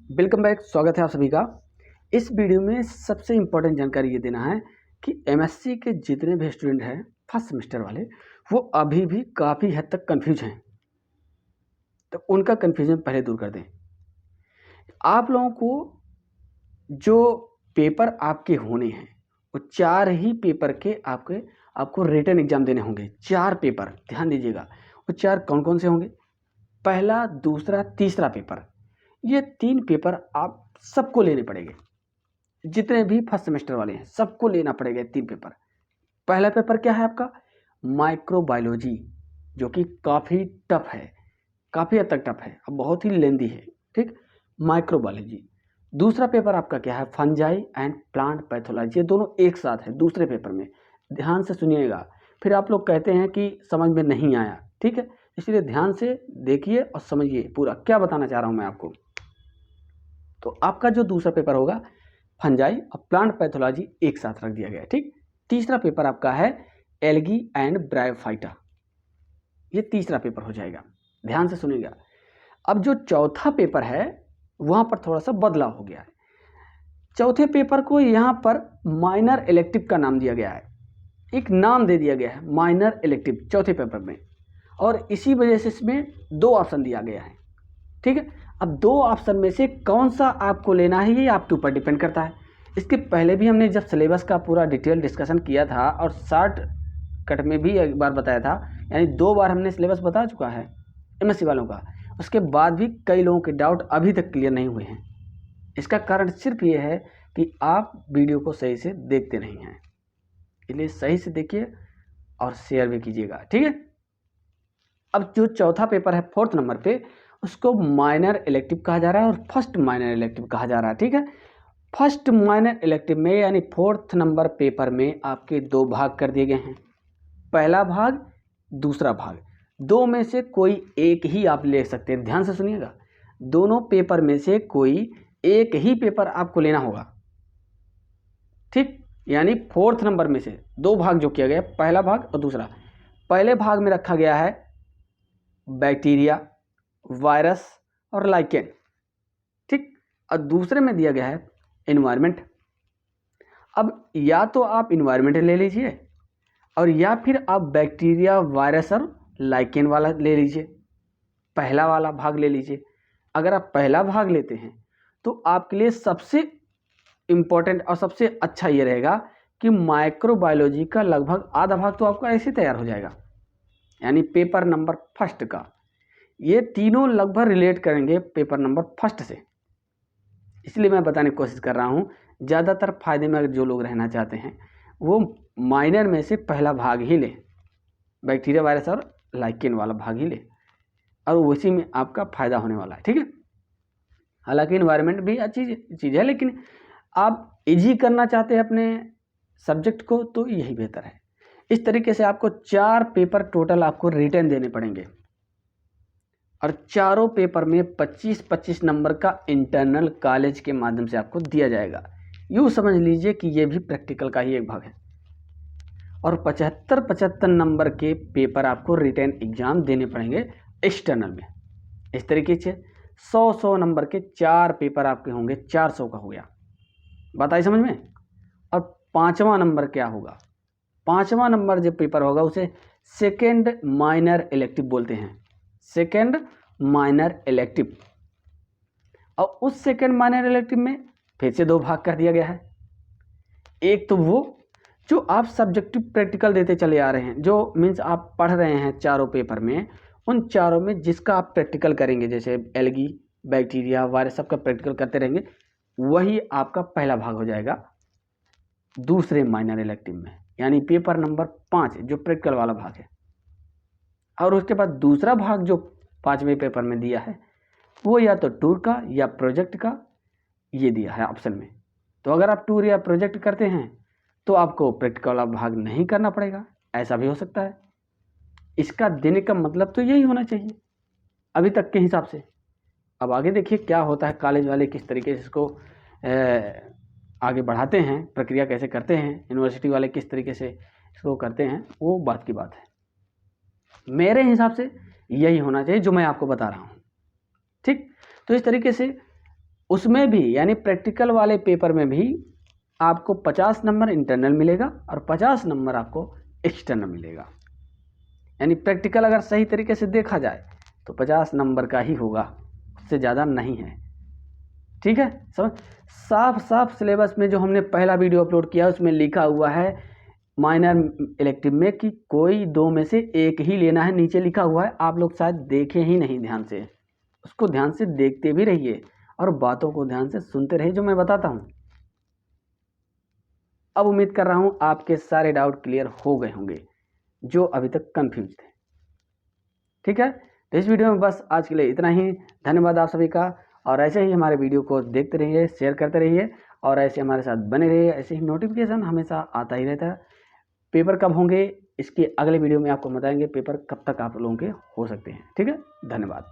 Welcome back. स्वागत है आप सभी का। इस वीडियो में सबसे इम्पोर्टेंट जानकारी ये देना है कि एमएससी के जितने भी स्टूडेंट हैं फर्स्ट सेमेस्टर वाले, वो अभी भी काफ़ी हद तक कंफ्यूज हैं। तो उनका कंफ्यूजन पहले दूर कर दें। आप लोगों को जो पेपर आपके होने हैं वो 4 ही पेपर के आपको रिटन एग्जाम देने होंगे। 4 पेपर, ध्यान दीजिएगा। वो 4 कौन कौन से होंगे? पहला, दूसरा, तीसरा पेपर। ये 3 पेपर आप सबको लेने पड़ेंगे। जितने भी फर्स्ट सेमेस्टर वाले हैं सबको लेना पड़ेगा 3 पेपर। पहला पेपर क्या है आपका? माइक्रोबायोलॉजी, जो कि काफ़ी टफ है, काफ़ी हद तक टफ है, अब बहुत ही लेंदी है। ठीक, माइक्रोबायोलॉजी। दूसरा पेपर आपका क्या है? Fungi and plant pathology. ये दोनों एक साथ है दूसरे पेपर में। ध्यान से सुनिएगा, फिर आप लोग कहते हैं कि समझ में नहीं आया। ठीक है, इसलिए ध्यान से देखिए और समझिए पूरा क्या बताना चाह रहा हूँ मैं आपको। तो आपका जो दूसरा पेपर होगा फंजाई और प्लांट पैथोलॉजी एक साथ रख दिया गया है। ठीक, तीसरा पेपर आपका है एल्गी एंड ब्रायोफाइटा। ये तीसरा पेपर हो जाएगा, ध्यान से सुनिएगा। अब जो चौथा पेपर है वहां पर थोड़ा सा बदलाव हो गया है। चौथे पेपर को यहां पर माइनर इलेक्टिव का नाम दिया गया है, एक नाम दे दिया गया है माइनर इलेक्टिव चौथे पेपर में, और इसी वजह से इसमें 2 ऑप्शन दिया गया है। ठीक है, अब 2 ऑप्शन में से कौन सा आपको लेना है ये आपके ऊपर डिपेंड करता है। इसके पहले भी हमने जब सिलेबस का पूरा डिटेल डिस्कशन किया था और शॉर्ट कट में भी एक बार बताया था, यानी 2 बार हमने सिलेबस बता चुका है एमएससी वालों का। उसके बाद भी कई लोगों के डाउट अभी तक क्लियर नहीं हुए हैं। इसका कारण सिर्फ ये है कि आप वीडियो को सही से देखते नहीं हैं, इसलिए सही से देखिए और शेयर भी कीजिएगा। ठीक है, अब जो चौथा पेपर है 4th नंबर पे, उसको माइनर इलेक्टिव कहा जा रहा है और फर्स्ट माइनर इलेक्टिव कहा जा रहा है। ठीक है, फर्स्ट माइनर इलेक्टिव में यानी 4th नंबर पेपर में आपके 2 भाग कर दिए गए हैं। पहला भाग, दूसरा भाग। 2 में से कोई एक ही आप ले सकते हैं। ध्यान से सुनिएगा, दोनों पेपर में से कोई एक ही पेपर आपको लेना होगा। ठीक, यानी 4th नंबर में से 2 भाग जो किया गया, पहला भाग और दूसरा। पहले भाग में रखा गया है बैक्टीरिया, वायरस और लाइकेन। ठीक, और दूसरे में दिया गया है एनवायरनमेंट। अब या तो आप एनवायरनमेंट ले लीजिए और या फिर आप बैक्टीरिया, वायरस और लाइकेन वाला ले लीजिए, पहला वाला भाग ले लीजिए। अगर आप पहला भाग लेते हैं तो आपके लिए सबसे इम्पोर्टेंट और सबसे अच्छा ये रहेगा कि माइक्रोबायोलॉजी का लगभग आधा भाग तो आपका ऐसे तैयार हो जाएगा, यानी पेपर नंबर फर्स्ट का। ये तीनों लगभग रिलेट करेंगे पेपर नंबर फर्स्ट से, इसलिए मैं बताने की कोशिश कर रहा हूँ। ज़्यादातर फायदे में जो लोग रहना चाहते हैं वो माइनर में से पहला भाग ही लें, बैक्टीरिया, वायरस और लाइकेन वाला भाग ही लें, और उसी में आपका फ़ायदा होने वाला है। ठीक है, हालांकि इन्वायरमेंट भी अच्छी चीज़ है, लेकिन आप इजी करना चाहते हैं अपने सब्जेक्ट को तो यही बेहतर है। इस तरीके से आपको 4 पेपर टोटल आपको रिटर्न देने पड़ेंगे और चारों पेपर में 25-25 नंबर का इंटरनल कॉलेज के माध्यम से आपको दिया जाएगा। यूँ समझ लीजिए कि ये भी प्रैक्टिकल का ही एक भाग है, और 75-75 नंबर के पेपर आपको रिटर्न एग्जाम देने पड़ेंगे एक्सटर्नल में। इस तरीके से 100-100 नंबर के 4 पेपर आपके होंगे, 400 का हो गया। बात आई समझ में? और 5वां नंबर क्या होगा? 5वां नंबर जो पेपर होगा उसे सेकेंड माइनर इलेक्टिव बोलते हैं, सेकेंड माइनर इलेक्टिव। और उस सेकेंड माइनर इलेक्टिव में फिर से 2 भाग कर दिया गया है। एक तो वो जो आप सब्जेक्टिव प्रैक्टिकल देते चले आ रहे हैं, जो मीन्स आप पढ़ रहे हैं चारों पेपर में, उन चारों में जिसका आप प्रैक्टिकल करेंगे, जैसे एल्गी, बैक्टीरिया, वायरस, सबका प्रैक्टिकल करते रहेंगे, वही आपका पहला भाग हो जाएगा दूसरे माइनर इलेक्टिव में, यानी पेपर नंबर 5 जो प्रैक्टिकल वाला भाग है। और उसके बाद दूसरा भाग जो 5वें पेपर में दिया है वो या तो टूर का या प्रोजेक्ट का ये दिया है ऑप्शन में। तो अगर आप टूर या प्रोजेक्ट करते हैं तो आपको प्रैक्टिकल वाला भाग नहीं करना पड़ेगा, ऐसा भी हो सकता है। इसका देने का मतलब तो यही होना चाहिए अभी तक के हिसाब से। अब आगे देखिए क्या होता है, कॉलेज वाले किस तरीके से इसको आगे बढ़ाते हैं, प्रक्रिया कैसे करते हैं, यूनिवर्सिटी वाले किस तरीके से इसको करते हैं, वो बात की बात है। मेरे हिसाब से यही होना चाहिए जो मैं आपको बता रहा हूँ। ठीक, तो इस तरीके से उसमें भी यानी प्रैक्टिकल वाले पेपर में भी आपको 50 नंबर इंटरनल मिलेगा और 50 नंबर आपको एक्सटर्नल मिलेगा। यानी प्रैक्टिकल अगर सही तरीके से देखा जाए तो 50 नंबर का ही होगा, उससे ज़्यादा नहीं है। ठीक है, समझ। साफ साफ सिलेबस में जो हमने पहला वीडियो अपलोड किया उसमें लिखा हुआ है माइनर इलेक्टिव में कि कोई दो में से एक ही लेना है, नीचे लिखा हुआ है। आप लोग शायद देखे ही नहीं ध्यान से, उसको ध्यान से देखते भी रहिए और बातों को ध्यान से सुनते रहिए जो मैं बताता हूँ। अब उम्मीद कर रहा हूँ आपके सारे डाउट क्लियर हो गए होंगे जो अभी तक कंफ्यूज थे। ठीक है, तो इस वीडियो में बस आज के लिए इतना ही। धन्यवाद आप सभी का, और ऐसे ही हमारे वीडियो को देखते रहिए, शेयर करते रहिए और ऐसे हमारे साथ बने रहिए। ऐसे ही नोटिफिकेशन हमेशा आता ही रहता है। पेपर कब होंगे इसके अगले वीडियो में आपको बताएंगे, पेपर कब तक आप लोगों के हो सकते हैं। ठीक है, धन्यवाद।